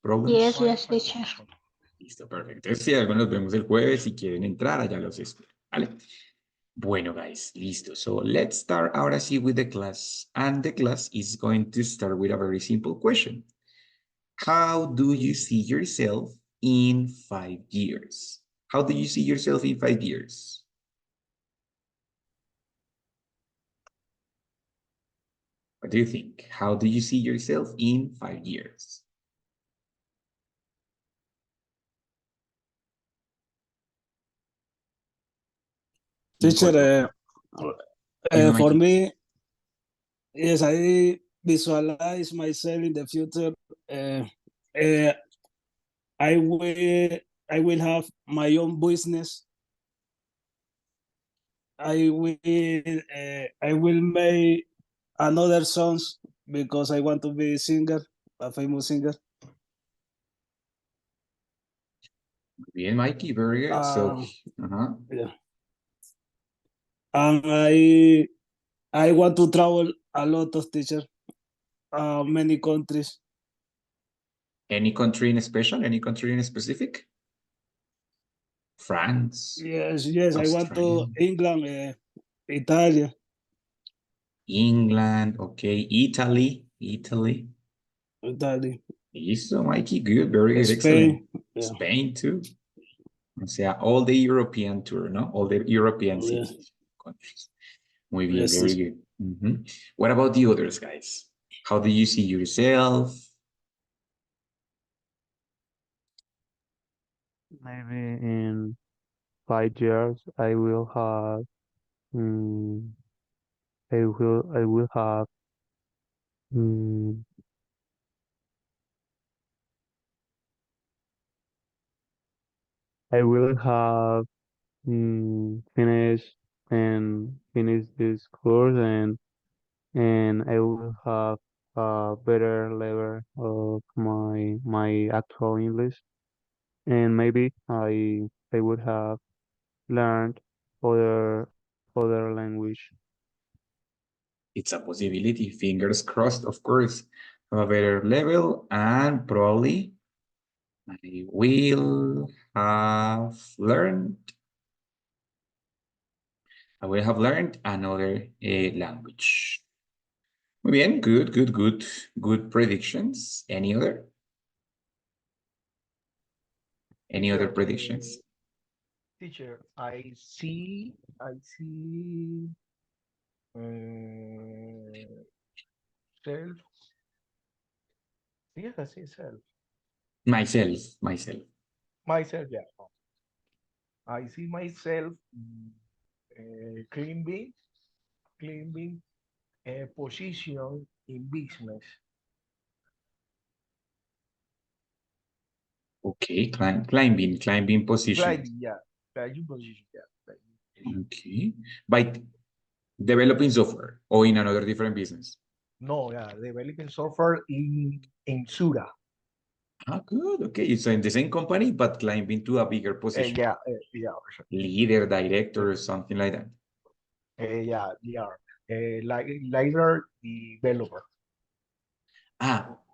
Problems? Yes, teacher. Listo, perfecto. Entonces, si algo nos vemos el jueves, si quieren entrar, allá los espero, ¿vale? Bueno, guys, listo. So let's start ahora sí with the class. And the class is going to start with a very simple question. How do you see yourself in 5 years? How do you see yourself in 5 years? What do you think? How do you see yourself in 5 years? Teacher, Dime, for Mikey. me, yes, I visualize myself in the future. I will have my own business. I will make another songs because I want to be a singer, a famous singer. Bien, Mikey, very good. So, Yeah. And I want to travel a lot of teacher, many countries. Any country in special? Any country in specific? France? Yes, I want Australia, to England, Italy. England, okay. Italy. Italy, Listo, Mikey, good, very good, excellent. Spain. Yeah. Spain too. O sea, all the European tour, ¿no? All the European Yes. cities, countries. Muy bien, Yes, very good. What about the others, guys? How do you see yourself? Maybe in 5 years I will have I will have mm, I will have finish this course and I will have a better level of my actual English and maybe I would have learned other language. It's a possibility, fingers crossed, of course, have a better level, and probably I will have learned another language. Muy bien, good predictions. Any other? Any other predictions? Teacher, I see self. Yes, I see self. Myself. Myself, yeah. I see myself climbing a position in business. Okay, climbing position. Climbing position, yeah. Okay, by developing software or in another different business. No, yeah, developing software in Sura. Good. Okay, so in the same company, but climbing to a bigger position. Yeah. Leader, director, or something like that. Yeah, like leader developer.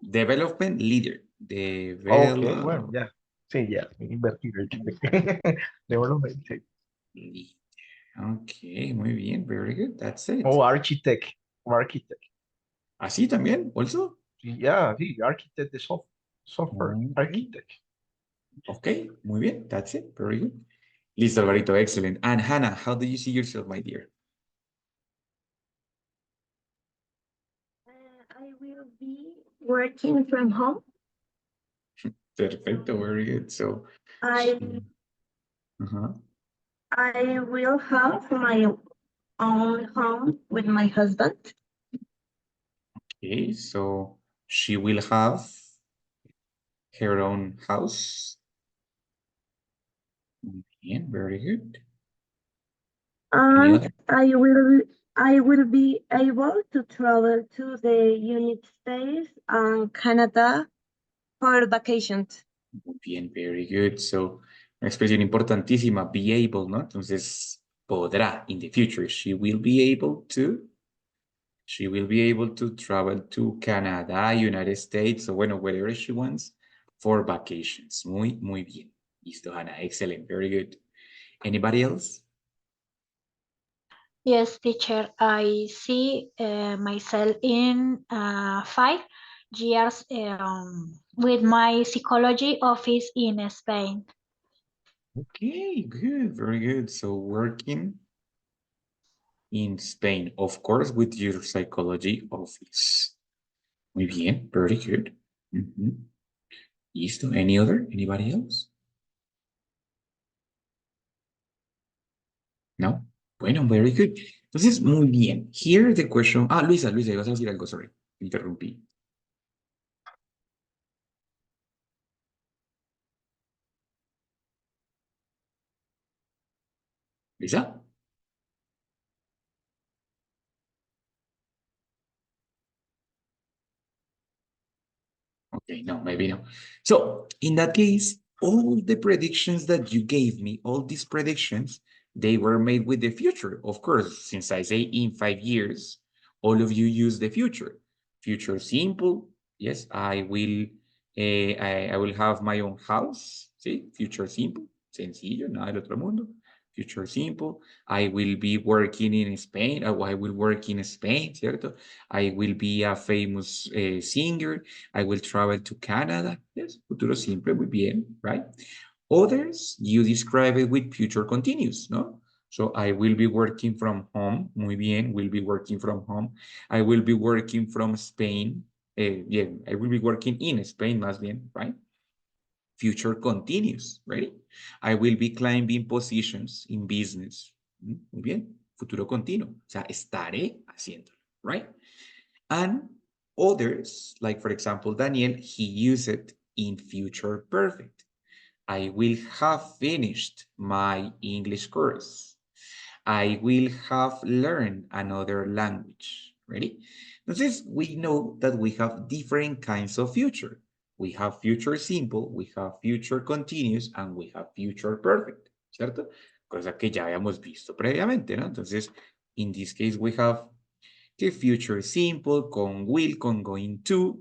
Development leader. Okay, bueno, ya. Sí, ya, invertir. Development. Sí. Okay, muy bien, very good. That's it. Architect. ¿Así también? Also? Yeah, sí, architect de software. Architect. Okay, muy bien. That's it. Very good. Listo, Alvarito. Excellent. And Hannah, how do you see yourself, my dear? I will be working from home. Perfecto, very good. So, I will have my own home with my husband. okay, so she will have her own house. Yeah, very good. And I will be able to travel to the United States and Canada for vacations. Muy bien, very good. So, una expresión importantísima, be able, ¿no? Entonces, podrá, in the future, she will be able to travel to Canada, United States, o bueno, wherever she wants for vacations. Muy bien. Listo, Hannah. Excellent. Very good. Anybody else? Yes, teacher, I see myself in 5 years with my psychology office in Spain. Okay, good. Very good. So working in Spain, of course, with your psychology office. Muy bien. Very good. Listo. Any other? Anybody else? No? Bueno, very good. Entonces, muy bien. Here the question. Ah, Luisa, ibas a decir algo, sorry. Interrumpí. Lisa? Okay, no, maybe no. So, in that case, all the predictions that you gave me, all these predictions, they were made with the future. Of course, since I say in 5 years, all of you use the future. Future simple. Yes, I will have my own house. See, future simple. Sencillo, nada del otro mundo. Future simple. I will be working in Spain. I will work in Spain, ¿cierto? I will be a famous singer. I will travel to Canada. Yes, futuro simple, muy bien, right? Others, you describe it with future continuous, no? So I will be working from home. Muy bien, will be working from home. I will be working from Spain. Yeah, I will be working in Spain, más bien, right? Future continuous, ready? I will be climbing positions in business. Muy bien, futuro continuo. O sea, estaré haciéndolo, right? And others, like for example, Daniel, he used it in future perfect. I will have finished my English course. I will have learned another language. Ready? Entonces, we know that we have different kinds of future. We have future simple, we have future continuous, and we have future perfect, ¿cierto? Cosa que ya habíamos visto previamente, ¿no? Entonces, in this case, we have que future simple con will, con going to,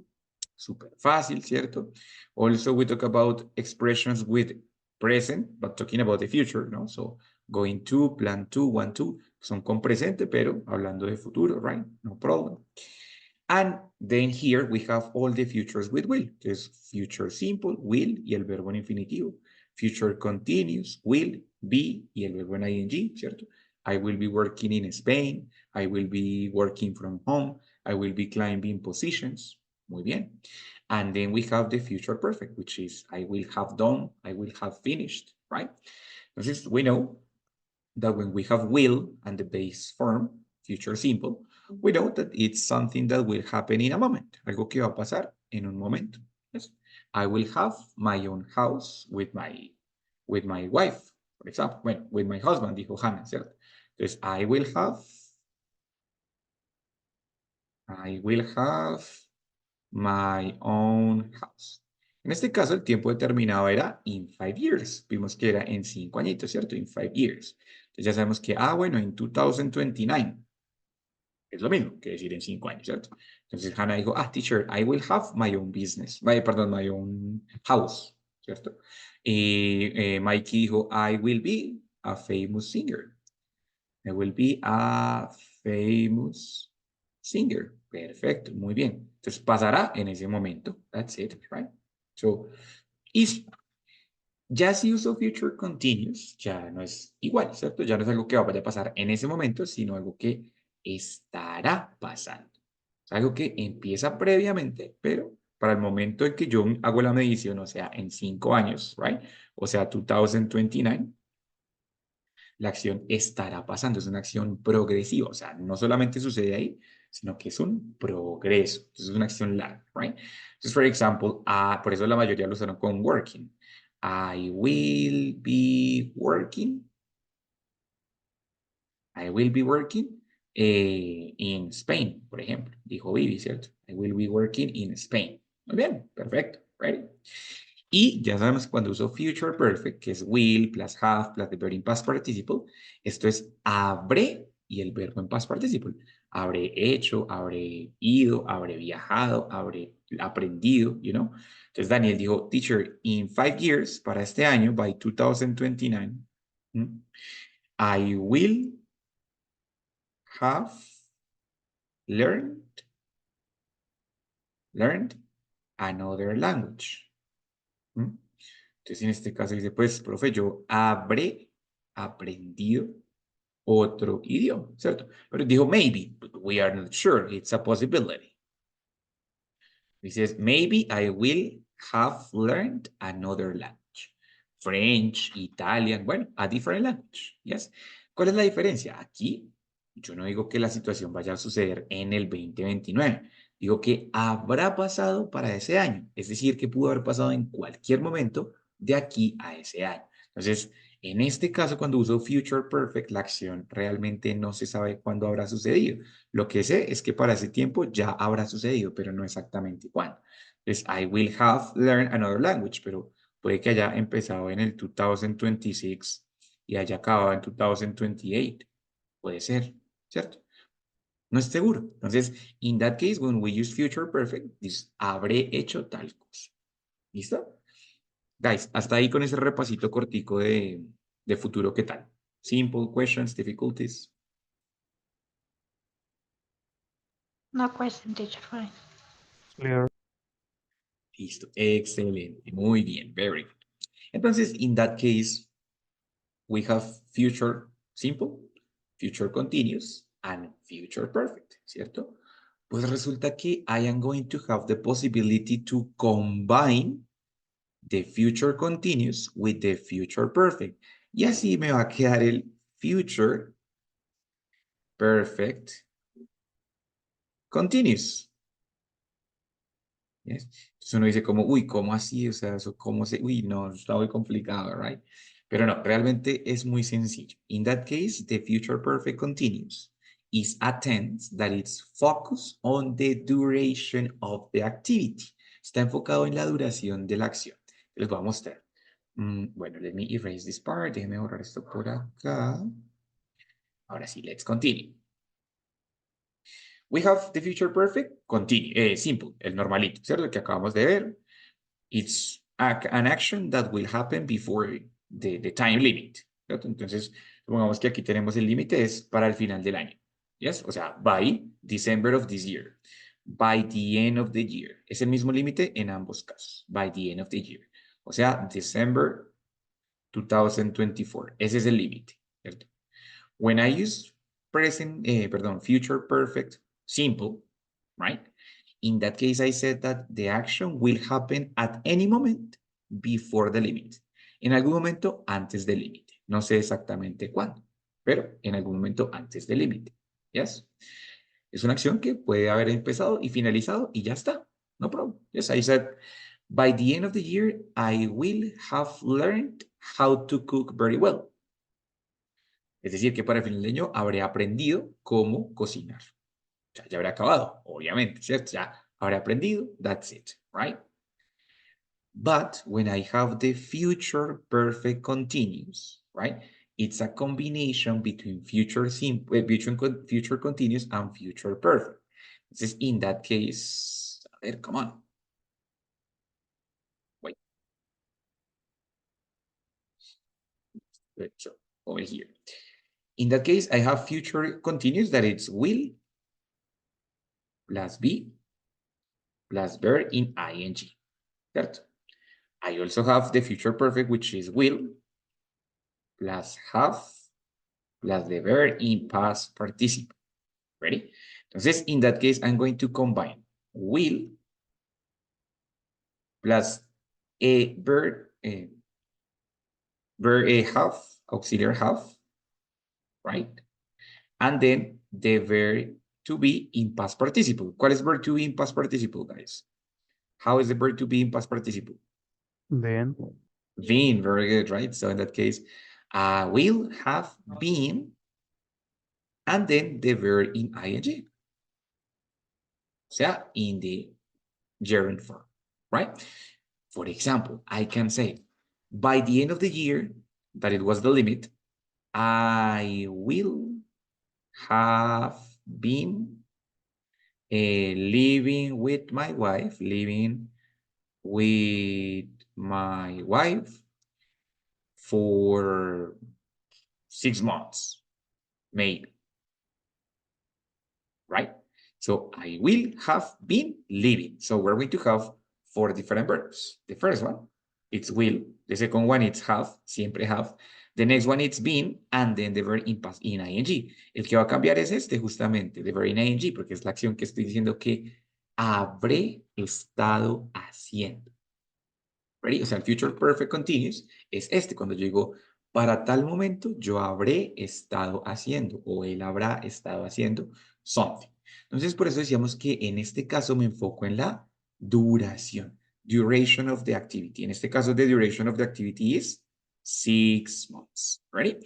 súper fácil, ¿cierto? Also, we talk about expressions with present, but talking about the future, ¿no? So, going to, plan to, want to, son con presente, pero hablando de futuro, right? No problem. And then here we have all the futures with will, que es future simple, will, y el verbo en infinitivo. Future continuous, will, be, y el verbo en ing, ¿cierto? I will be working in Spain. I will be working from home. I will be climbing positions. Muy bien. And then we have the future perfect, which is I will have done, I will have finished, right? Entonces, we know that when we have will and the base form, future simple, we know that it's something that will happen in a moment. Algo que va a pasar en un momento. Yes. I will have my own house with my wife, for example. Bueno, with my husband, dijo Hannah, ¿cierto? Entonces, I will have my own house. En este caso, el tiempo determinado era in 5 years. Vimos que era en 5 añitos, ¿cierto? In 5 years. Entonces ya sabemos que, bueno, en 2029. Es lo mismo que decir en 5 años, ¿cierto? Entonces Hannah dijo, teacher, I will have my own business. Perdón, my own house, ¿cierto? Y Mikey dijo, I will be a famous singer. I will be a famous singer. Perfecto, muy bien. Entonces pasará en ese momento. That's it, right? So, ya si uso future continuous, ya no es igual, ¿cierto? Ya no es algo que vaya a pasar en ese momento, sino algo que estará pasando. Es algo que empieza previamente, pero para el momento en que yo hago la medición, o sea, en 5 años, right? O sea, 2029, la acción estará pasando, es una acción progresiva, o sea, no solamente sucede ahí, sino que es un progreso, entonces es una acción larga, right? Entonces, por ejemplo, por eso la mayoría lo usaron con working. I will be working. I will be working in Spain, por ejemplo, dijo Vivi, ¿cierto? I will be working in Spain. Muy bien, perfecto, ready? Y ya sabemos que cuando uso future perfect, que es will plus have plus the verb in past participle, esto es habré y el verbo en past participle. Habré hecho, habré ido, habré viajado, habré aprendido, you know. Entonces Daniel dijo, teacher, in 5 years, para este año, by 2029, I will have learned another language. Entonces, en este caso dice, pues, profe, yo habré aprendido otro idioma, ¿cierto? Pero dijo maybe, but we are not sure, it's a possibility. Dices, maybe I will have learned another language. French, Italian, bueno, a different language, yes. ¿Cuál es la diferencia? Aquí, yo no digo que la situación vaya a suceder en el 2029. Digo que habrá pasado para ese año. Es decir, que pudo haber pasado en cualquier momento de aquí a ese año. Entonces, en este caso, cuando uso Future Perfect, la acción realmente no se sabe cuándo habrá sucedido. Lo que sé es que para ese tiempo ya habrá sucedido, pero no exactamente cuándo. Entonces, I will have learned another language, pero puede que haya empezado en el 2026 y haya acabado en 2028. Puede ser, ¿cierto? No es seguro. Entonces, in that case, when we use future perfect, this habré hecho tal cosa. ¿Listo? Guys, hasta ahí con ese repasito cortico de futuro, ¿qué tal? Simple questions, difficulties. No question, teacher. Fine. Clear. Listo, excelente, muy bien, very good. Entonces, in that case, we have future simple, future continuous, and future perfect, ¿cierto? Pues resulta que I am going to have the possibility to combine the future continuous with the future perfect. Y así me va a quedar el future perfect continuous. ¿Yes? Entonces uno dice como, uy, ¿cómo así? O sea, eso, ¿cómo se...? Uy, no, está muy complicado, right? Pero no, realmente es muy sencillo. In that case, the future perfect continuous is a tense that is focused on the duration of the activity. Está enfocado en la duración de la acción. Les voy a mostrar. Bueno, let me erase this part. Déjenme borrar esto por acá. Ahora sí, let's continue. We have the future perfect, continue, simple, el normalito, ¿cierto? El que acabamos de ver. It's an action that will happen before the time limit, ¿cierto? Entonces, supongamos que aquí tenemos el límite es para el final del año, ¿yes? O sea, by December of this year, by the end of the year. Es el mismo límite en ambos casos, by the end of the year. O sea, December 2024. Ese es el límite, ¿cierto? When I use future perfect simple, right? In that case, I said that the action will happen at any moment before the limit. En algún momento antes del límite. No sé exactamente cuándo, pero en algún momento antes del límite. Yes? Es una acción que puede haber empezado y finalizado y ya está. No problem. Yes, I said, by the end of the year, I will have learned how to cook very well. Es decir, que para el final de año habré aprendido cómo cocinar. O sea, ya habré acabado, obviamente, ¿cierto? Ya habré aprendido, that's it, right? But when I have the future perfect continuous, right? It's a combination between future continuous and future perfect. Entonces, in that case, a ver, come on. Wait. So, over here. In that case, I have future continuous that it's will plus be plus verb in ing, ¿cierto? I also have the future perfect, which is will plus have plus the verb in past participle. Ready? Entonces, in that case, I'm going to combine will plus a verb, have, auxiliary have, right? And then the verb to be in past participle. ¿Cuál es verb to be in past participle, guys? How is the verb to be in past participle? Then. Been, very good, right? So in that case, will have been, and then the verb in ing. O sea, in the gerund form, right? For example, I can say, by the end of the year, that it was the limit, I will have been living with my wife, for 6 months, maybe. Right? So I will have been living. So we're going to have 4 different verbs. The first one, it's will. The second one, it's have, siempre have. The next one, it's been, and then the verb in past, in ing. El que va a cambiar es este, justamente, the verb in ing, porque es la acción que estoy diciendo que habré estado haciendo. Ready? O sea, el future perfect continuous es este, cuando yo digo, para tal momento yo habré estado haciendo, o él habrá estado haciendo something. Entonces, por eso decíamos que en este caso me enfoco en la duración. Duration of the activity. En este caso, the duration of the activity is 6 months. Ready?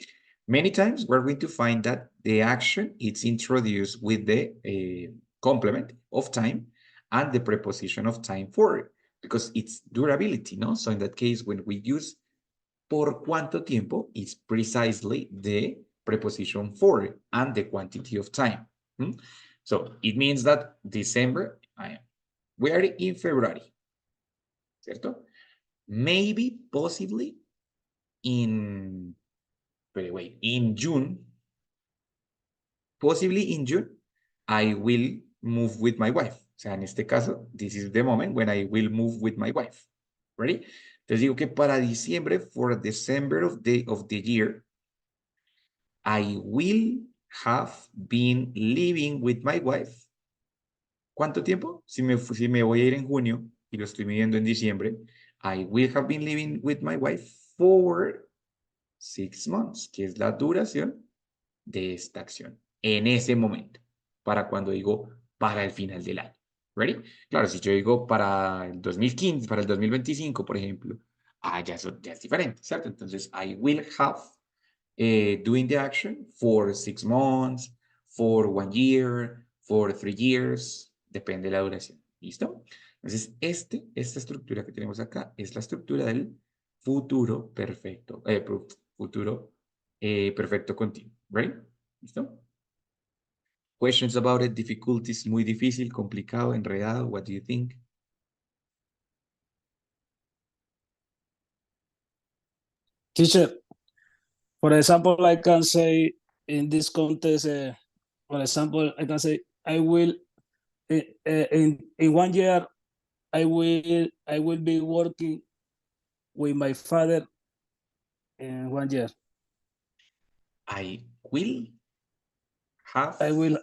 Many times we're going to find that the action is introduced with the complement of time and the preposition of time for it, because it's durability, no? So in that case, when we use por cuánto tiempo, it's precisely the preposition for and the quantity of time. So it means that December, we are in February, ¿cierto? Maybe, possibly, in June, possibly in June, I will move with my wife. O sea, en este caso, this is the moment when I will move with my wife. Ready? Entonces digo que para diciembre, for December of the year, I will have been living with my wife. ¿Cuánto tiempo? Si me voy a ir en junio y lo estoy midiendo en diciembre, I will have been living with my wife for 6 months, que es la duración de esta acción en ese momento, para cuando digo para el final del año. ¿Ready? Claro, si yo digo para el 2015, para el 2025, por ejemplo, ya es diferente, ¿cierto? Entonces, I will have doing the action for 6 months, for 1 year, for 3 years, depende de la duración. ¿Listo? Entonces, esta estructura que tenemos acá es la estructura del futuro perfecto, perfecto continuo. ¿Ready? ¿Listo? Questions about it, difficulties, muy difícil, complicado, enredado, what do you think? Teacher, for example, I can say in this context, for example, I can say I will in 1 year I will be working with my father in 1 year. I will have I will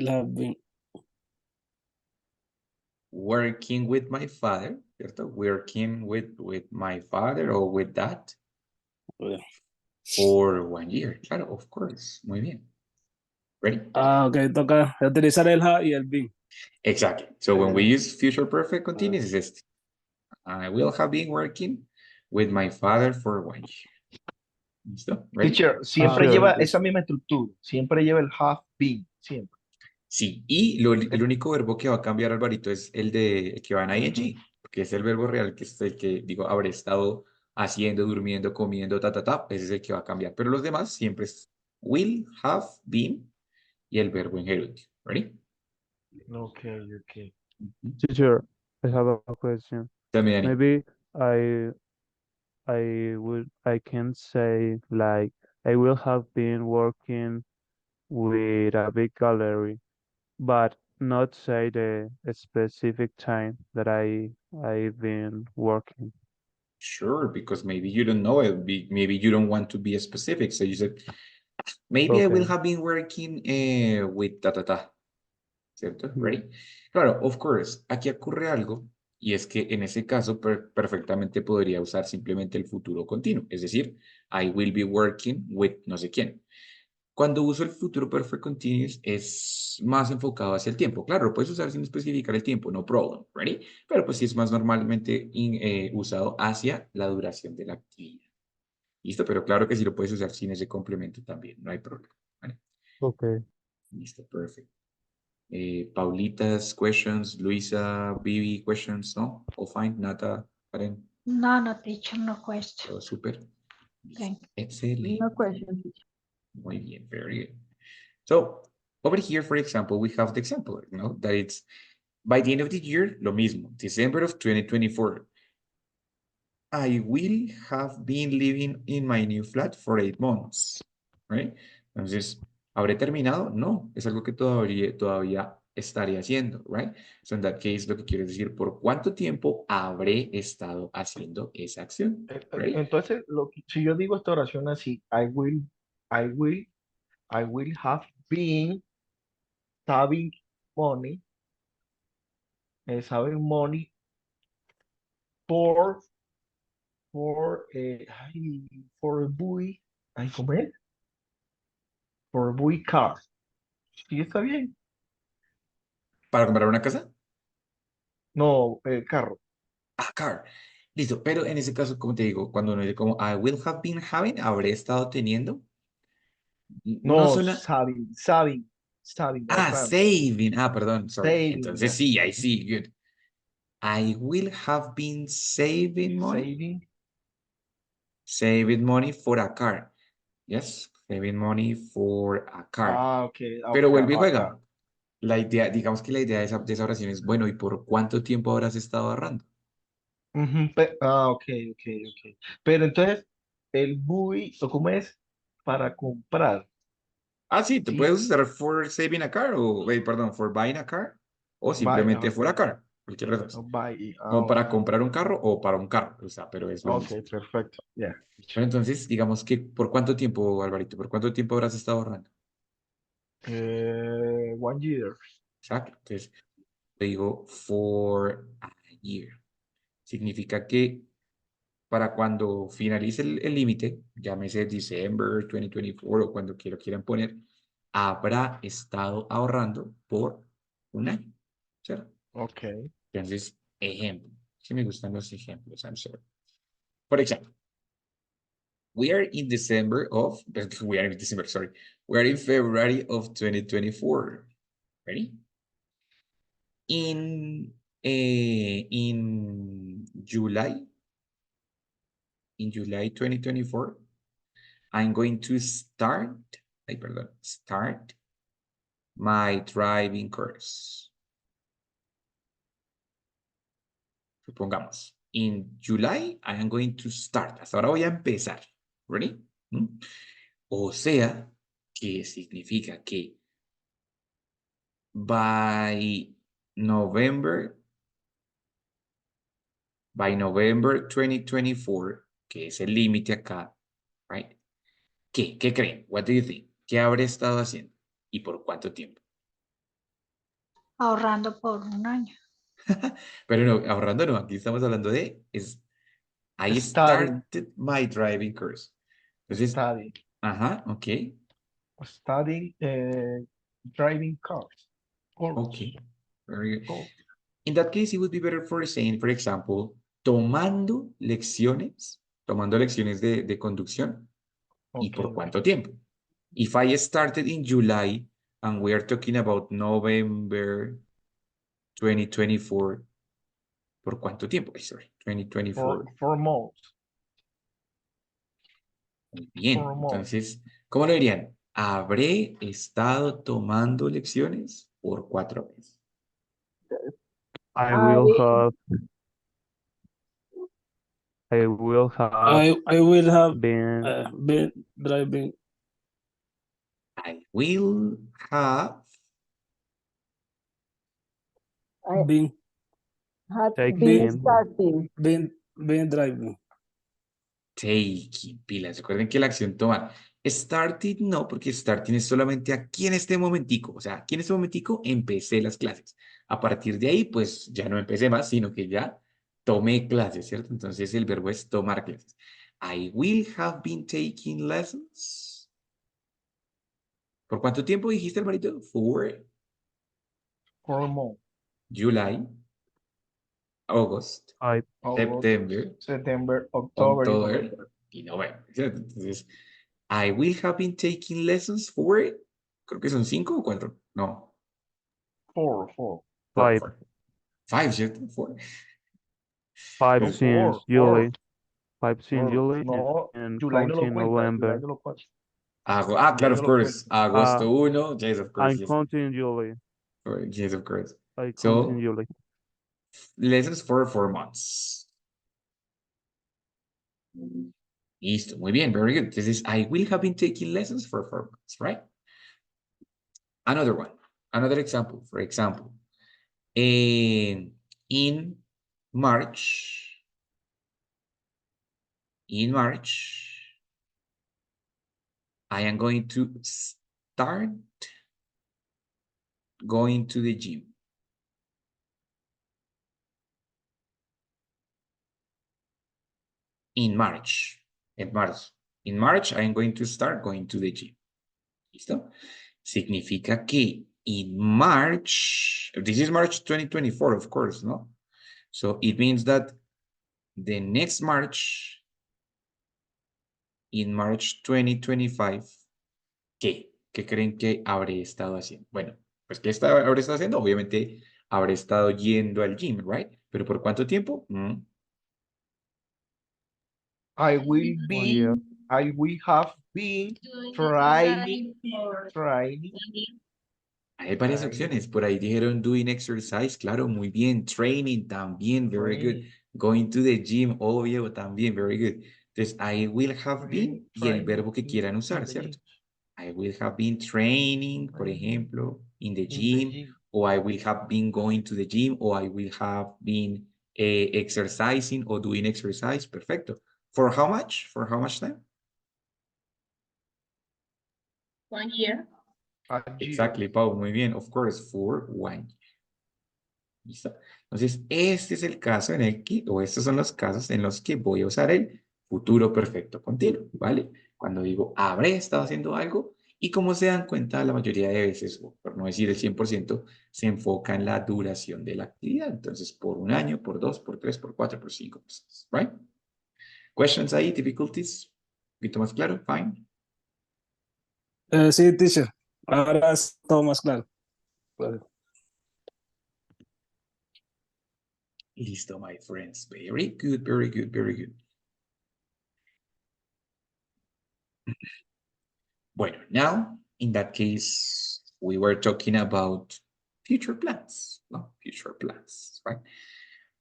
have been working with my father, ¿cierto? Working with my father or with that for 1 year. Claro, of course. Muy bien. Ready? okay, toca utilizar el have y el been. Exactly. So when we use future perfect continuous is este. I will have been working with my father for 1 year. ¿Listo? Ready? Teacher, siempre Ah, lleva sí. esa misma estructura. Siempre lleva el have been. Siempre. Sí, y el único verbo que va a cambiar, Alvarito, es el que va en ing, porque es el verbo real, que es el que, digo, habré estado haciendo, durmiendo, comiendo, ese es el que va a cambiar. Pero los demás siempre es will, have, been y el verbo en gerundio. ¿Ready? Okay, okay. Teacher, I have a question. También, Dani. Maybe I can say like I will have been working with a big gallery, but not say the specific time that I've been working. Sure, because maybe you don't know it. Maybe you don't want to be specific. So you said, maybe I will Okay. have been working with ¿cierto? Ready? Claro, of course, aquí ocurre algo y es que en ese caso perfectamente podría usar simplemente el futuro continuo, es decir, I will be working with no sé quién. Cuando uso el futuro perfect continuous es más enfocado hacia el tiempo. Claro, lo puedes usar sin especificar el tiempo, no problem, ready? Pero pues sí es más normalmente usado hacia la duración de la actividad. ¿Listo? Pero claro que sí lo puedes usar sin ese complemento también, no hay problema. ¿Vale? Okay. Listo, perfecto. Paulita's questions, Luisa, Vivi questions, no? All fine, Nata, Karen, No, teacher, no question. todo súper. Thank you. Excelente. No question. Muy bien, very good. So, Over here, for example, we have the example, that it's by the end of the year, lo mismo, December of 2024. I will have been living in my new flat for 8 months, right? Entonces, ¿habré terminado? No, es algo que todavía estaré haciendo, right? So in that case, lo que quiero decir, ¿por cuánto tiempo habré estado haciendo esa acción? Right? Entonces, si yo digo esta oración así, I will, I will have been saving money, saving money for, for a buy, ¿cómo es? For a buy car. ¿Sí está bien? ¿Para comprar una casa? No, carro. Ah, car. Listo, pero en ese caso, como te digo, cuando uno dice como I will have been having, habré estado teniendo, no No, suena. saving, Ah, ahorrando. saving. Ah, perdón, sorry. Saving, Entonces sí, ahí sí, good. I will have been saving money. Saving money for a car. Yes, saving money for a car. Ok, Pero ok, vuelve y acá. juega. La idea, digamos que la idea de esa oración es, bueno, ¿y por cuánto tiempo habrás estado ahorrando? Ok, ok, ok. Pero entonces, el buy, ¿o cómo es? Para comprar, Ah, sí, te ¿sí? puedes usar for saving a car o, perdón, for buying a car o Buy, simplemente for a ok. car, cualquier de los No, dos. buy, Como ok. para comprar un carro o para un carro, o sea, pero es lo Ok, mismo. perfecto. Ya. Bueno, entonces, digamos que, ¿por cuánto tiempo, Alvarito? ¿Por cuánto tiempo habrás estado ahorrando? 1 year. Exacto. Entonces, te digo for a year. Significa que para cuando finalice el límite, llámese December 2024 o cuando quieran poner, habrá estado ahorrando por un año, ¿cierto? Ok. Entonces, ejemplo. Si me gustan los ejemplos, I'm sorry. Por ejemplo, we are in December of, we are in December, sorry. We are in February of 2024. Ready? In July, 2024, I'm going to start my driving course. Supongamos, in July, I am going to start. Hasta ahora voy a empezar. Ready? O sea, que significa que by November 2024, que es el límite acá, right? ¿Qué creen? What do you think? ¿Qué habré estado haciendo? ¿Y por cuánto tiempo? Ahorrando por un año. Pero no, ahorrando no, aquí estamos hablando de, I Studying, started my driving course. Entonces, studying, ajá, ok, studying, driving cars. ok. Very good. Course. In that case, it would be better for saying, for example, tomando lecciones de conducción. ¿Y Ok, por ok. cuánto tiempo? If I started in July and we are talking about November 2024, ¿por cuánto tiempo? Sorry, 2024. 4 months. Muy bien, 4 months. entonces, ¿cómo lo dirían? Habré estado tomando lecciones por 4 meses. I I will have I will have I will have been been driving. I will have I Been had been taken starting. been driving. taking pilas. Recuerden que la acción tomar. Starting no, porque starting es solamente aquí en este momentico. O sea, aquí en este momentico empecé las clases. A partir de ahí, pues ya no empecé más, sino que ya tomé clases, ¿cierto? Entonces el verbo es tomar clases. I will have been taking lessons. ¿Por cuánto tiempo dijiste, hermanito? For 4 months. July, August, I August, September, September, October y October November. y November, ¿cierto? Entonces, I will have been taking lessons for, creo que son 5 o 4. No, 4. 4, 5 4. 5, ¿cierto? 4. 5 No, Pues, since 4. July 5 since July No, and July no lo counting cuenta. July November. no lo cuenta. Claro, of Yo lo course. cuento. Agosto 1. Yes, of course. I'm Yes. counting July. Yes, of course. I So, counting July. lessons for 4 months. Listo, muy bien, very good. This is, I will have been taking lessons for 4 months, right? Another one, another example, for example, in March, I am going to start going to the gym. In March, I am going to start going to the gym. ¿Listo? Significa que in March, this is March 2024, of course, no? So it means that the next March, in March 2025, ¿qué? ¿Qué creen que habré estado haciendo? Bueno, pues ¿qué habré estado haciendo? Obviamente habré estado yendo al gym, right? ¿Pero por cuánto tiempo? I will 1 year. be, I will have been training, Hay varias opciones. Por ahí dijeron doing exercise, claro, muy bien. Training también, very good. Going to the gym, obvio, también, very good. Entonces, I will have been y el verbo que quieran usar, ¿cierto? I will have been training, por ejemplo, in the gym, or I will have been going to the gym, or I will have been exercising or doing exercise. Perfecto. For how much? For how much time? 1 year. A year. Exactly, Pau, muy bien. Of course, for 1 year. ¿Listo? Entonces, este es el caso en el que, o estos son los casos en los que voy a usar el futuro perfecto continuo, ¿vale? Cuando digo habré estado haciendo algo, y como se dan cuenta, la mayoría de veces, o por no decir el 100%, se enfoca en la duración de la actividad. Entonces, por 1 año, por 2, por 3, por 4, por 5, por 6, ¿right? Questions ahí, difficulties? ¿Un poquito más claro? Fine. Sí, teacher. Ahora es todo más claro. Listo, my friends. Very good, very good, very good. Bueno, now, in that case, we were talking about future plans, no? Future plans, right?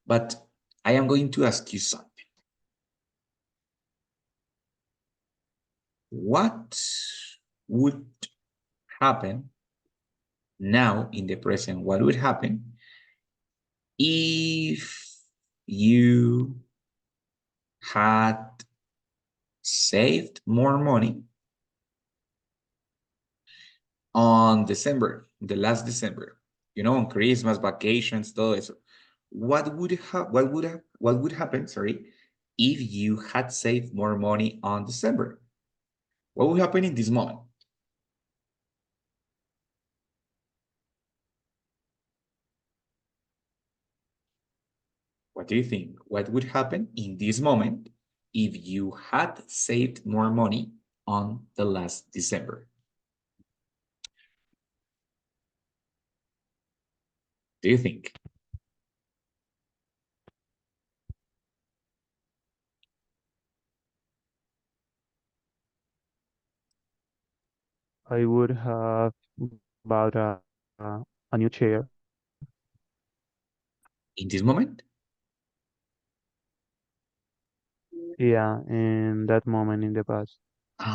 But I am going to ask you something. What would happen now in the present? What would happen if you had saved more money on December, the last December, you know, on Christmas, vacations, todo eso? What would happen, sorry, if you had saved more money on December? What would happen in this moment? What do you think? What would happen in this moment if you had saved more money on the last December? Do you think? I would have bought a new chair. In this moment? Yeah, in that moment in the past,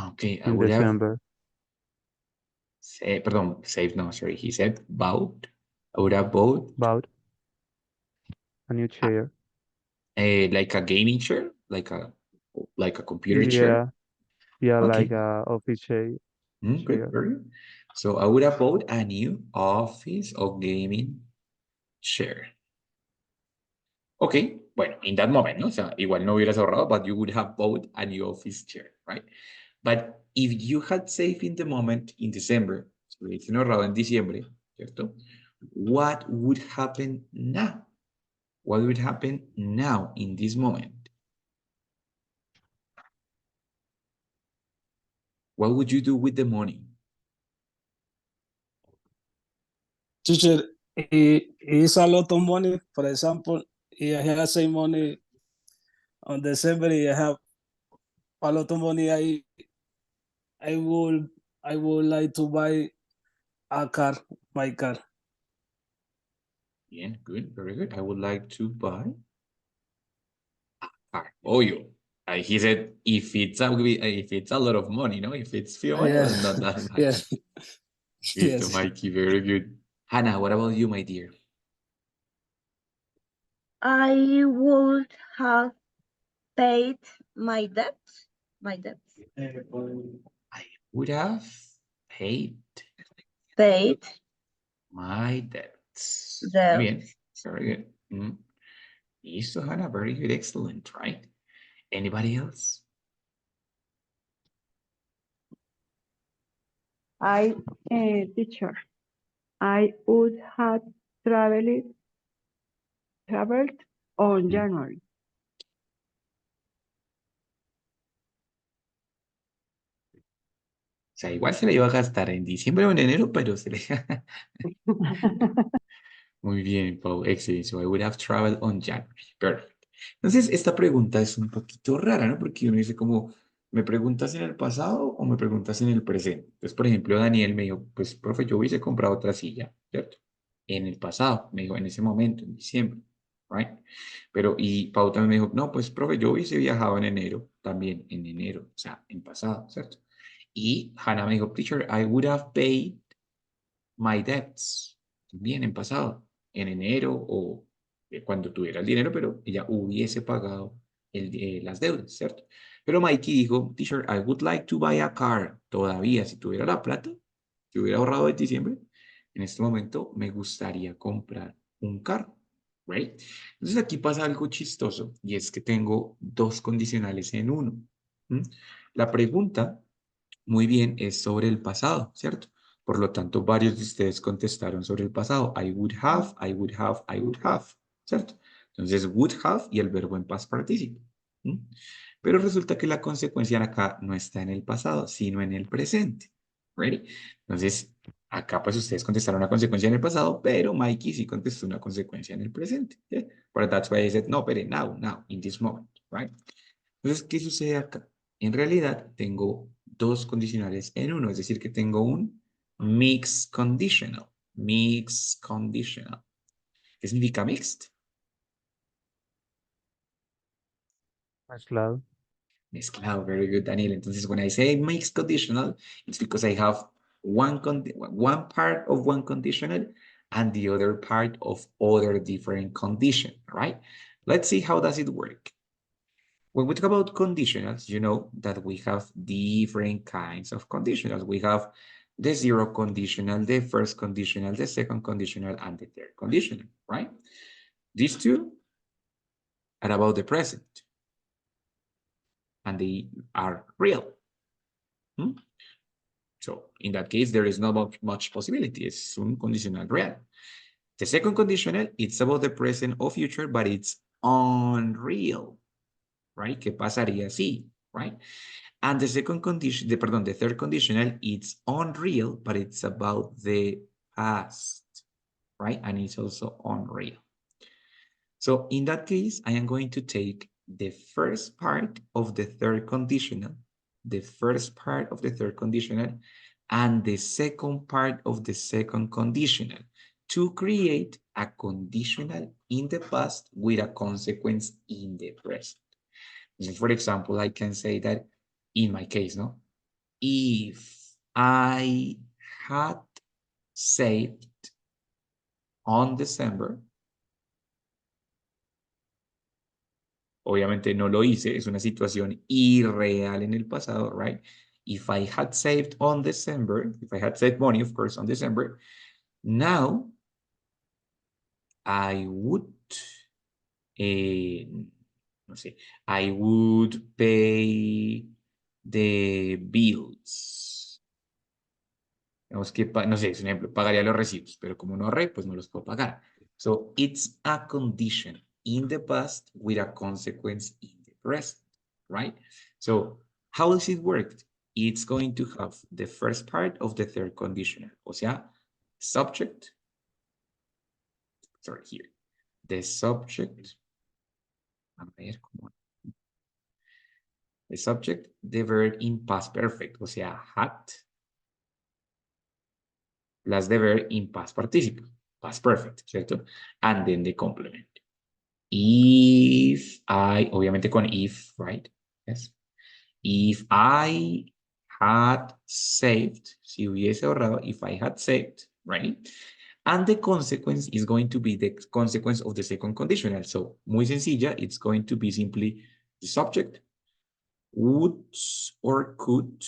Okay, I in would have December. saved, no, sorry, he said bought. I would have bought Bought a new chair. like a gaming chair, like a computer chair. Yeah, Okay. like a office chair. Good, very good. So I would have bought a new office or gaming chair. Okay, bueno, in that moment, ¿no? O sea, igual no hubieras ahorrado, but you would have bought a new office chair, right? But if you had saved in the moment in December, si hubiese ahorrado en diciembre, ¿cierto? What would happen now? What would happen now in this moment? What would you do with the money? Teacher, it's a lot of money. For example, if I have same money on December, I have a lot of money I would like to buy a car, my car. Bien, good, very good. I would like to buy a car. Oh, you. He said if it's a lot of money, no? If it's few money, Yeah, well, not that much. yeah, Listo, yes. Mikey, very good. Hannah, what about you, my dear? I would have paid my debt. My debt. I would have paid Paid my debts. Muy the bien, very good. Listo, Hannah, very good, excellent, right? Anybody else? Teacher, I would have traveled on January. O sea, igual se le iba a gastar en diciembre o en enero, pero se le... Muy bien, Pau, excellent. So I would have traveled on January. Perfect. Entonces, esta pregunta es un poquito rara, ¿no? Porque uno dice como, ¿me preguntas en el pasado o me preguntas en el presente? Entonces, por ejemplo, Daniel me dijo, pues, profe, yo hubiese comprado otra silla, ¿cierto? En el pasado, me dijo, en ese momento, en diciembre, ¿right? Pero, y Pau también me dijo, no, pues, profe, yo hubiese viajado en enero, también en enero, o sea, en pasado, ¿cierto? Y Hannah me dijo, teacher, I would have paid my debts, también en pasado, en enero o cuando tuviera el dinero, pero ella hubiese pagado las deudas, ¿cierto? Pero Mikey dijo, teacher, I would like to buy a car. Todavía, si tuviera la plata, si hubiera ahorrado de diciembre, en este momento me gustaría comprar un carro, right? Entonces aquí pasa algo chistoso y es que tengo dos condicionales en uno. ¿Mm? La pregunta, muy bien, es sobre el pasado, ¿cierto? Por lo tanto, varios de ustedes contestaron sobre el pasado. I would have, I would have, I would have, ¿cierto? Entonces, would have y el verbo en past participle. ¿Mm? Pero resulta que la consecuencia acá no está en el pasado, sino en el presente. ¿Ready? Entonces, acá pues ustedes contestaron una consecuencia en el pasado, pero Mikey sí contestó una consecuencia en el presente. ¿Yeah? But that's why I said, no, pero now, in this moment, right? Entonces, ¿qué sucede acá? En realidad, tengo dos condicionales en uno, es decir, que tengo un mixed conditional. Mixed conditional. ¿Qué significa mixed? Mezclado. Mezclado, very good, Daniel. Entonces, when I say mixed conditional, it's because I have one part of one conditional and the other part of other different condition, right? Let's see how does it work. When we talk about conditionals, you know that we have different kinds of conditionals. We have the zero conditional, the first conditional, the second conditional, and the third conditional, right? These two are about the present, and they are real. So in that case, there is not much possibility. Es un condicional real. The second conditional, it's about the present or future, but it's unreal, right? ¿Qué pasaría si, right? And the second condition, the third conditional, it's unreal, but it's about the past, right? And it's also unreal. So in that case, I am going to take the first part of the third conditional, and the second part of the second conditional to create a conditional in the past with a consequence in the present. So for example, I can say that in my case, no? If I had saved on December, obviamente no lo hice, es una situación irreal en el pasado, right? If I had saved on December, if I had saved money, of course, on December, now I would, no sé, I would pay the bills. Digamos que, no sé, es un ejemplo, pagaría los recibos, pero como no ahorré, pues no los puedo pagar. So it's a condition in the past with a consequence in the present, right? So how does it work? It's going to have the first part of the third conditional. O sea, subject, sorry, here. The subject, a ver, ¿cómo? the subject, the verb in past perfect, o sea, had, plus the verb in past participle, past perfect, ¿cierto? And then the complement. If I, obviamente con if, right? Yes. If I had saved, si hubiese ahorrado, if I had saved, right? And the consequence is going to be the consequence of the second conditional. So, muy sencilla, it's going to be simply the subject, would or could,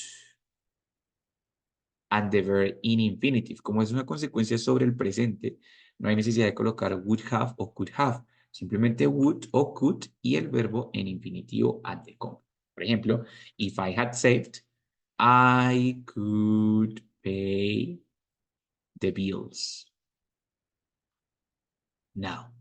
and the verb in infinitive. Como es una consecuencia sobre el presente, no hay necesidad de colocar would have o could have. Simplemente would o could y el verbo en infinitivo at the comma. Por ejemplo, if I had saved, I could pay the bills now.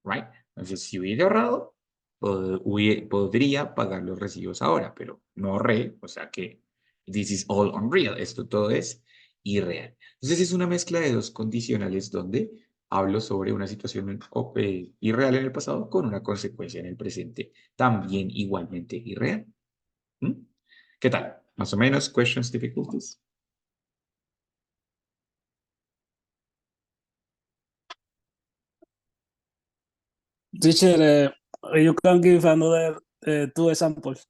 Right? Entonces, si hubiera ahorrado, podría pagar los recibos ahora, pero no ahorré, o sea que this is all unreal. Esto todo es irreal. Entonces, es una mezcla de dos condicionales donde hablo sobre una situación irreal en el pasado con una consecuencia en el presente también igualmente irreal. ¿Mm? ¿Qué tal? Más o menos, questions, difficulties. Teacher, you can give another two examples.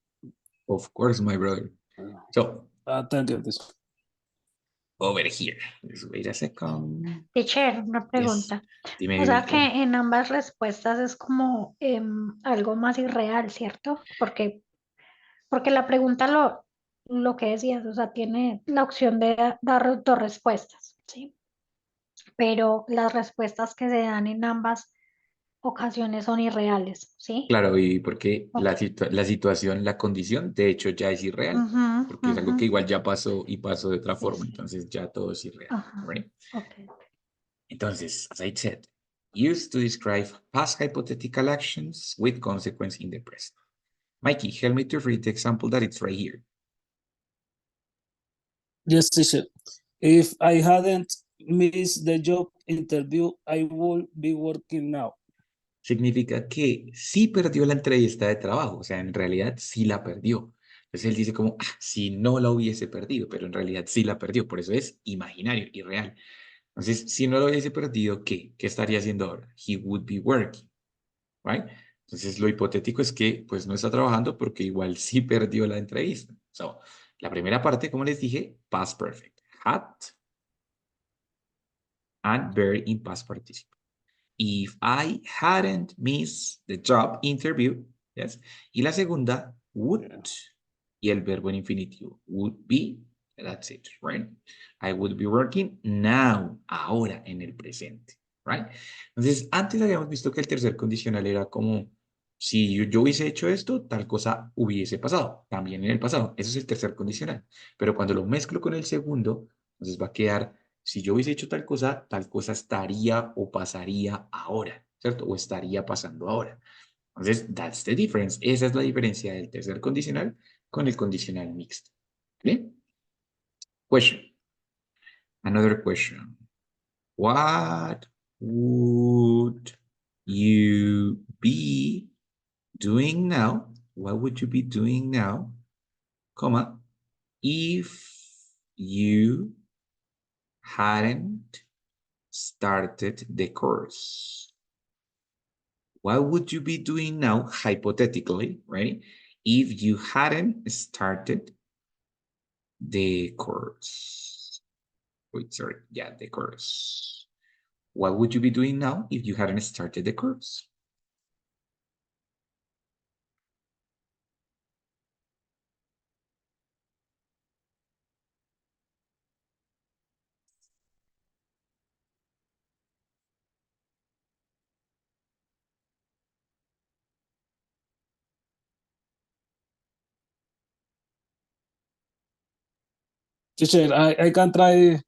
Of course, my brother. So, Thank you, teacher. over here. Just wait a second. Teacher, una pregunta. Dime, O sea Víctor. que en ambas respuestas es como algo más irreal, ¿cierto? Porque la pregunta lo que decías, o sea, tiene la opción de dar dos respuestas, ¿sí? Pero las respuestas que se dan en ambas ocasiones son irreales, ¿sí? Claro, y porque Ok. la situación, la condición, de hecho, ya es irreal, Ujú, porque es algo ujú. que igual ya pasó y pasó de otra Sí, forma, sí. entonces ya todo es irreal. Ajá. Right? Ok. Entonces, as I said, used to describe past hypothetical actions with consequence in the present. Mikey, help me to read the example that it's right here. Yes, teacher. If I hadn't missed the job interview, I would be working now. Significa que sí perdió la entrevista de trabajo, o sea, en realidad sí la perdió. Entonces él dice como, si no la hubiese perdido, pero en realidad sí la perdió, por eso es imaginario, irreal. Entonces, si no lo hubiese perdido, ¿qué? ¿Qué estaría haciendo ahora? He would be working, right? Entonces, lo hipotético es que, pues, no está trabajando porque igual sí perdió la entrevista. So, la primera parte, como les dije, past perfect. Had and very in past participle. If I hadn't missed the job interview, yes. Y la segunda, would. Y el verbo en infinitivo, would be. That's it, right? I would be working now, ahora, en el presente, right? Entonces, antes habíamos visto que el tercer condicional era como, si yo hubiese hecho esto, tal cosa hubiese pasado, también en el pasado. Eso es el tercer condicional. Pero cuando lo mezclo con el segundo, entonces va a quedar, si yo hubiese hecho tal cosa estaría o pasaría ahora, ¿cierto? O estaría pasando ahora. Entonces, that's the difference. Esa es la diferencia del tercer condicional con el condicional mixto. ¿Bien? Question. Another question. What would you be doing now? What would you be doing now, comma, if you hadn't started the course? What would you be doing now, hypothetically, right? If you hadn't started the course. Wait, sorry. Yeah, the course. What would you be doing now if you hadn't started the course? Teacher, I can try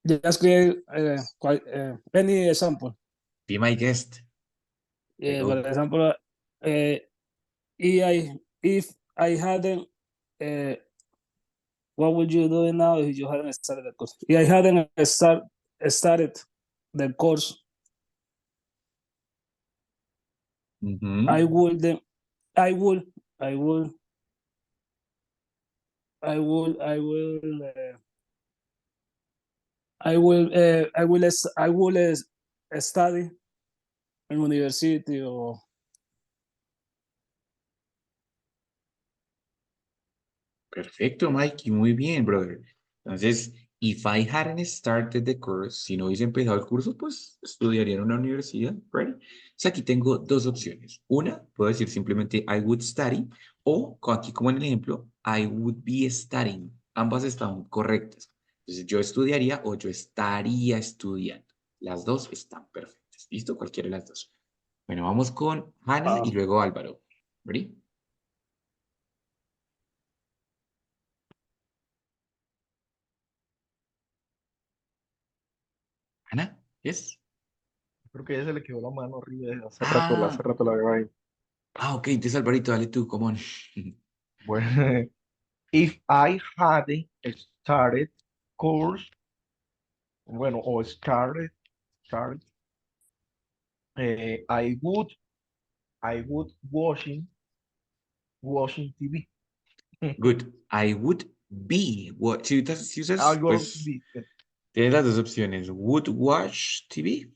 just create any example. Be my guest. For example, if I hadn't, what would you do now if you hadn't started the course? If I hadn't started the course, Mhm. I would I will, I will, I will, I will study in university or Perfecto, Mikey, muy bien, brother. Entonces, if I hadn't started the course, si no hubiese empezado el curso, pues estudiaría en una universidad, right? Entonces, aquí tengo dos opciones. Una, puedo decir simplemente I would study, o aquí como en el ejemplo, I would be studying. Ambas están correctas. Entonces, yo estudiaría o yo estaría estudiando. Las dos están perfectas. ¿Listo? Cualquiera de las dos. Bueno, vamos con Hannah y luego Álvaro. ¿Ready? Hannah, yes. Creo que ya se le quedó la mano arriba desde hace Ah, rato la veo ahí. ok, entonces Alvarito, dale tú, come on. Bueno, if I hadn't started course, bueno, o started, I would watching TV. Good. I would be. Si I usas, would pues be. tienes las dos opciones. Would watch TV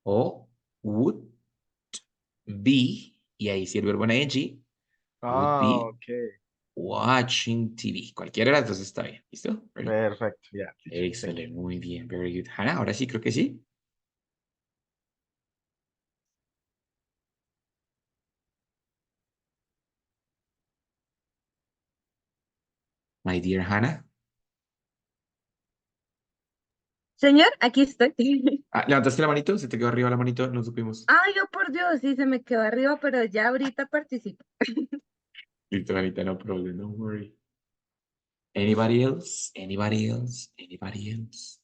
o would be, y ahí sí el verbo en ing, would Ah, be ok. watching TV. Cualquiera de las dos está bien. ¿Listo? Ready? Perfecto, ya, teacher, thank Excelente, you. muy bien. Very good. Hannah, ahora sí creo que sí. My dear Hannah. Señor, aquí estoy. Ah, ¿levantaste la manito? ¿Se te quedó arriba la manito? No supimos. Ay, yo por Dios, sí se me quedó arriba, pero ya ahorita participo. Listo, Anita, no problem, don't worry. Anybody else? Anybody else? Anybody else?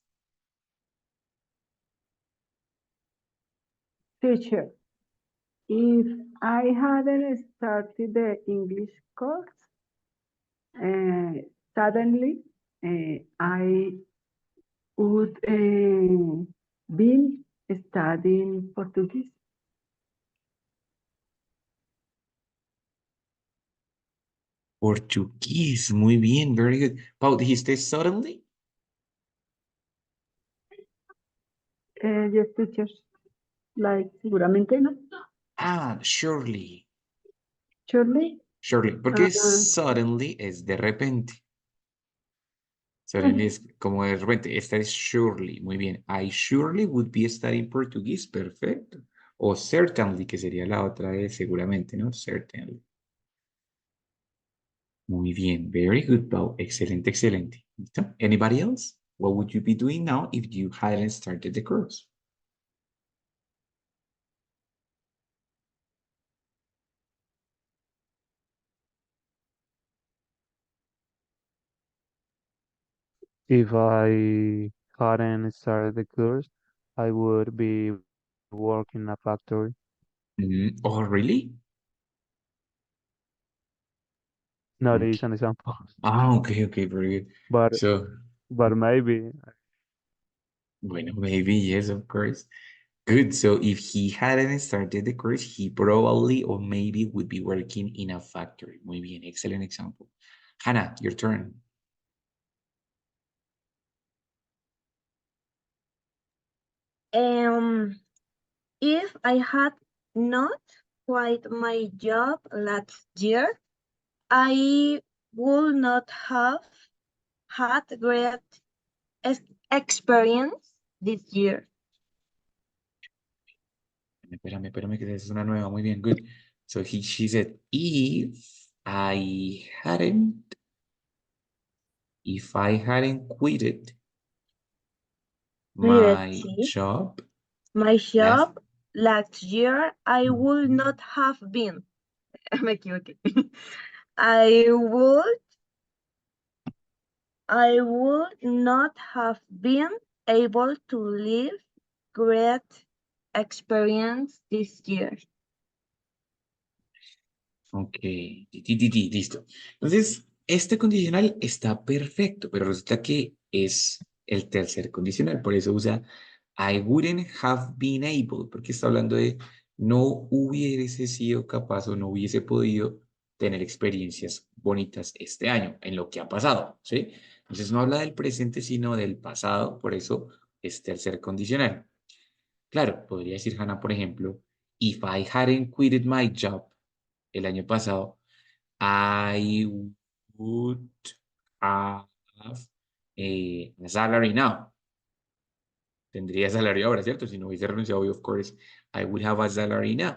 Teacher, if I hadn't started the English course, suddenly I would been studying Portuguese. Portugués, muy bien, very good. Pau, ¿dijiste suddenly? Yes, teacher. Like, seguramente no. Ah, surely, Surely. surely, porque Uh, suddenly es de repente. Suddenly es como de repente, esta es surely, muy bien. I surely would be studying Portuguese, perfecto. O certainly, que sería la otra de seguramente, ¿no? Certainly. Muy bien, very good, Pau. Excelente, excelente. ¿Listo? Anybody else? What would you be doing now if you hadn't started the course? If I hadn't started the course, I would be working in a factory. Oh, really? No, it is Okay. an example, Ah, okay, okay, very good. but So, but maybe bueno, maybe, yes, of course. Good. So if he hadn't started the course, he probably or maybe would be working in a factory. Muy bien, excellent example. Hannah, your turn. Um, if I had not quit my job last year, I would not have had great experience this year. Espérame, que es una nueva. Muy bien, good. So she said, if I hadn't quitted Let's my see. job My last, job last year, I would not have been. Me equivoqué. I would not have been able to live great experience this year. ok, listo. Entonces, este condicional está perfecto, pero resulta que es el tercer condicional, por eso usa I wouldn't have been able, porque está hablando de no hubiese sido capaz o no hubiese podido tener experiencias bonitas este año, en lo que ha pasado, ¿sí? Entonces no habla del presente, sino del pasado, por eso es tercer condicional. Claro, podría decir Hannah, por ejemplo, if I hadn't quitted my job el año pasado, I would have a salary now. Tendría salario ahora, ¿cierto? Si no hubiese renunciado hoy, of course, I would have a salary now.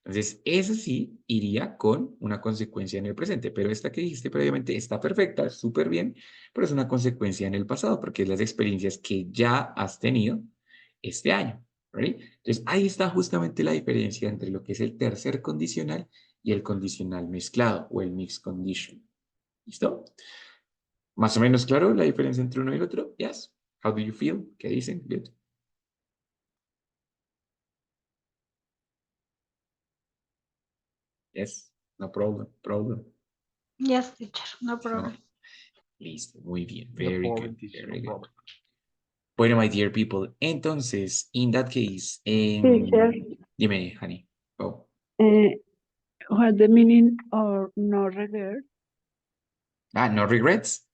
Entonces, eso sí iría con una consecuencia en el presente, pero esta que dijiste previamente está perfecta, súper bien, pero es una consecuencia en el pasado, porque es las experiencias que ya has tenido este año. ¿Ready? Entonces, ahí está justamente la diferencia entre lo que es el tercer condicional y el condicional mezclado o el mixed condition. ¿Listo? Más o menos claro la diferencia entre uno y el otro. Yes. How do you feel? ¿Qué dicen? Good. Yes. No problem. Problem. Yes, teacher, no No. problem. Listo. Muy bien. No Very problem, good. teacher, Very no good. problem. Bueno, my dear people, entonces, in that case, Teacher, dime, honey. Oh. what's the meaning of no regret? No regrets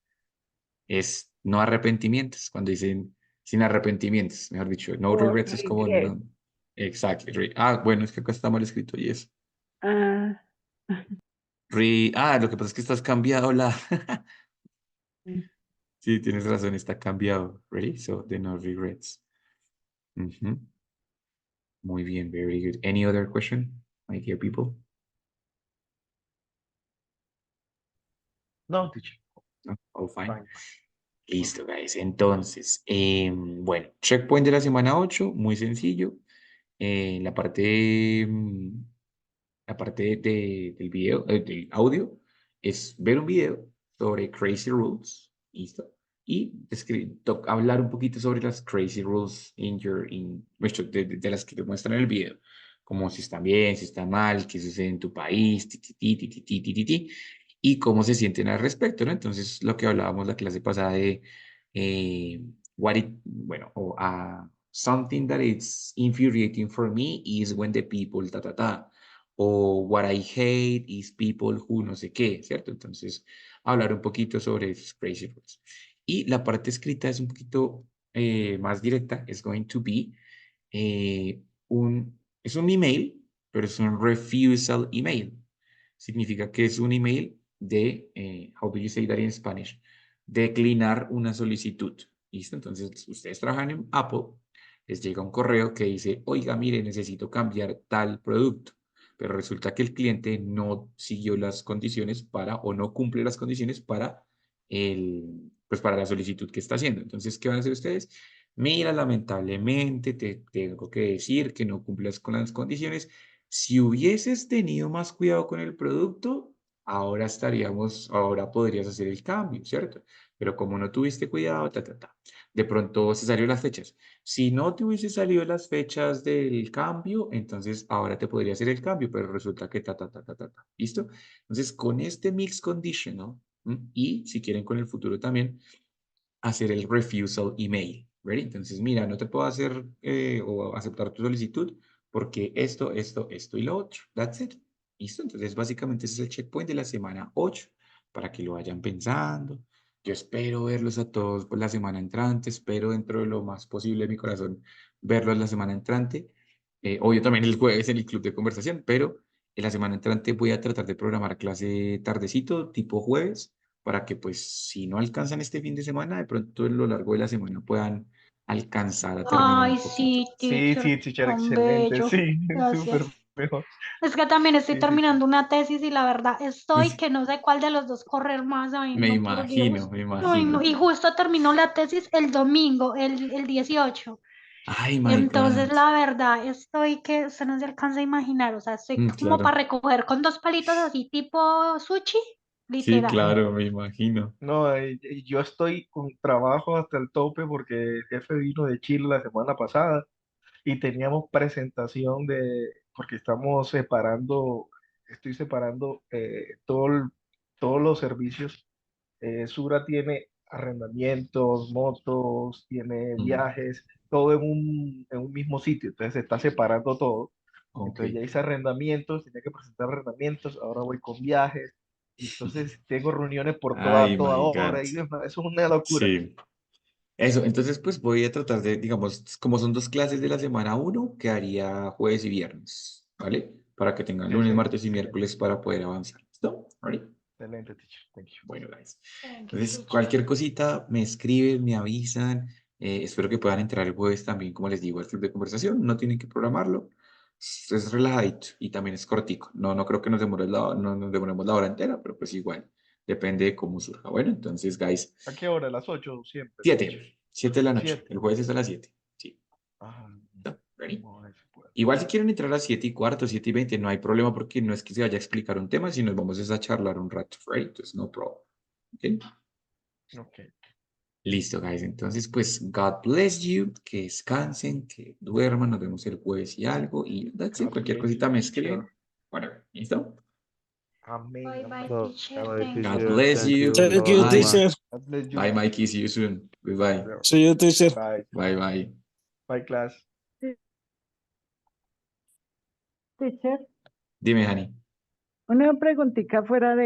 es no arrepentimientos. Cuando dicen sin arrepentimientos, mejor dicho, no Or regrets es como regret? no. Exactly. Bueno, es que acá está mal escrito y eso. Ah, Lo que pasa es que estás cambiado la. mm, Sí, tienes razón, está cambiado. Ready? So, the no regrets. Ujú. Muy bien, very good. Any other question, my dear people? No, teacher, No, all fine. fine. Listo, guys. Entonces, bueno, checkpoint de la semana 8, muy sencillo. La parte, del video, del audio, es ver un video sobre Crazy Rules, ¿listo? Y hablar un poquito sobre las Crazy Rules de las que te muestran en el video, como si están bien, si están mal, qué sucede en tu país, y cómo se sienten al respecto, ¿no? Entonces, lo que hablábamos la clase pasada de eh, bueno, o something that is infuriating for me is when the people ta ta ta, o what I hate is people who no sé qué, ¿cierto? Entonces, hablar un poquito sobre esos crazy rules. Y la parte escrita es un poquito más directa, es going to be es un email, pero es un refusal email. Significa que es un email de, how do you say that in Spanish? Declinar una solicitud. ¿Listo? Entonces, ustedes trabajan en Apple, les llega un correo que dice, oiga, mire, necesito cambiar tal producto, pero resulta que el cliente no siguió las condiciones o no cumple las condiciones pues para la solicitud que está haciendo. Entonces, ¿qué van a hacer ustedes? Mira, lamentablemente te tengo que decir que no cumplas con las condiciones. Si hubieses tenido más cuidado con el producto, ahora podrías hacer el cambio, ¿cierto? Pero como no tuviste cuidado, de pronto se salió las fechas. Si no te hubiese salido las fechas del cambio, entonces ahora te podría hacer el cambio, pero resulta que ¿listo? Entonces, con este mix conditional, y si quieren con el futuro también, hacer el refusal email, ¿ready? Entonces, mira, no te puedo hacer o aceptar tu solicitud porque esto y lo otro. That's it. ¿Listo? Entonces, básicamente ese es el checkpoint de la semana 8 para que lo vayan pensando. Yo espero verlos a todos por la semana entrante, espero dentro de lo más posible de mi corazón verlos la semana entrante. Obvio también el jueves en el club de conversación, pero en la semana entrante voy a tratar de programar clase tardecito, tipo jueves, para que pues si no alcanzan este fin de semana, de pronto a lo largo de la semana puedan alcanzar a terminar Ay, un poquito. sí, Sí, teacher, sí, teacher, tan excelente, bello. sí, súper Gracias. mejor. Es que también estoy Sí, sí, sí. terminando una tesis y la verdad estoy que no sé cuál de los dos correr más. Ay, Me no, por imagino, Dios. me Ay, no. imagino. Y justo terminó la tesis el domingo, el 18. Ay, my Entonces, God. la verdad, estoy que usted no se alcanza a imaginar. O sea, estoy como Claro. para recoger con dos palitos así, tipo sushi, Sí, literal. claro, me imagino. No, yo estoy con trabajo hasta el tope porque el jefe vino de Chile la semana pasada y teníamos presentación porque estoy separando todos los servicios. Sura tiene arrendamientos, motos, tiene Mm, viajes, todo en un mismo sitio, entonces se está separando todo. Entonces ya Ok. hice arrendamientos, tenía que presentar arrendamientos, ahora voy con viajes. Entonces tengo reuniones por Ay, toda my hora God. y eso es una locura. Sí. Eso, entonces pues voy a tratar de, digamos, como son 2 clases de la semana, uno quedaría jueves y viernes, ¿vale? Para que tengan lunes, Excelente, martes y excelente, miércoles para poder avanzar. ¿Listo? ¿Vale? excelente, teacher. Thank you. Bueno, guys. Thank you, Entonces, teacher. cualquier cosita, me escriben, me avisan. Espero que puedan entrar el jueves también, como les digo, al club de conversación. No tienen que programarlo. Es relajadito y también es cortico. No creo que no nos demoremos la hora entera, pero pues igual. Depende de cómo surja. Bueno, entonces, guys, ¿A qué hora? ¿A las 8 siempre? 7 de la noche. 7. El jueves es a las 7. Sí. Ajá. ¿Listo? ¿Ready? Vamos a ver si puedo. Igual si quieren entrar a las 7:15, 7:20, no hay problema porque no es que se vaya a explicar un tema, sino vamos a charlar un rato, right? Entonces, no problem. ¿Ok? Ok. Listo, guys. Entonces, pues, God bless you. Que descansen, que duerman. Nos vemos el jueves y algo. Y that's it. God Cualquier bless cosita you, me teacher. escriben. Bueno, ¿listo? Amén, Bye bye, amén. So, teacher. bye, Thank God teacher. you. bless Thank you. you Thank so you, Bye. much. teacher. God bless you. Bye, Mikey. See you soon. Goodbye. See you, teacher. Bye. Bye, bye. Bye, class. Teacher, Dime, Hani. una preguntita fuera de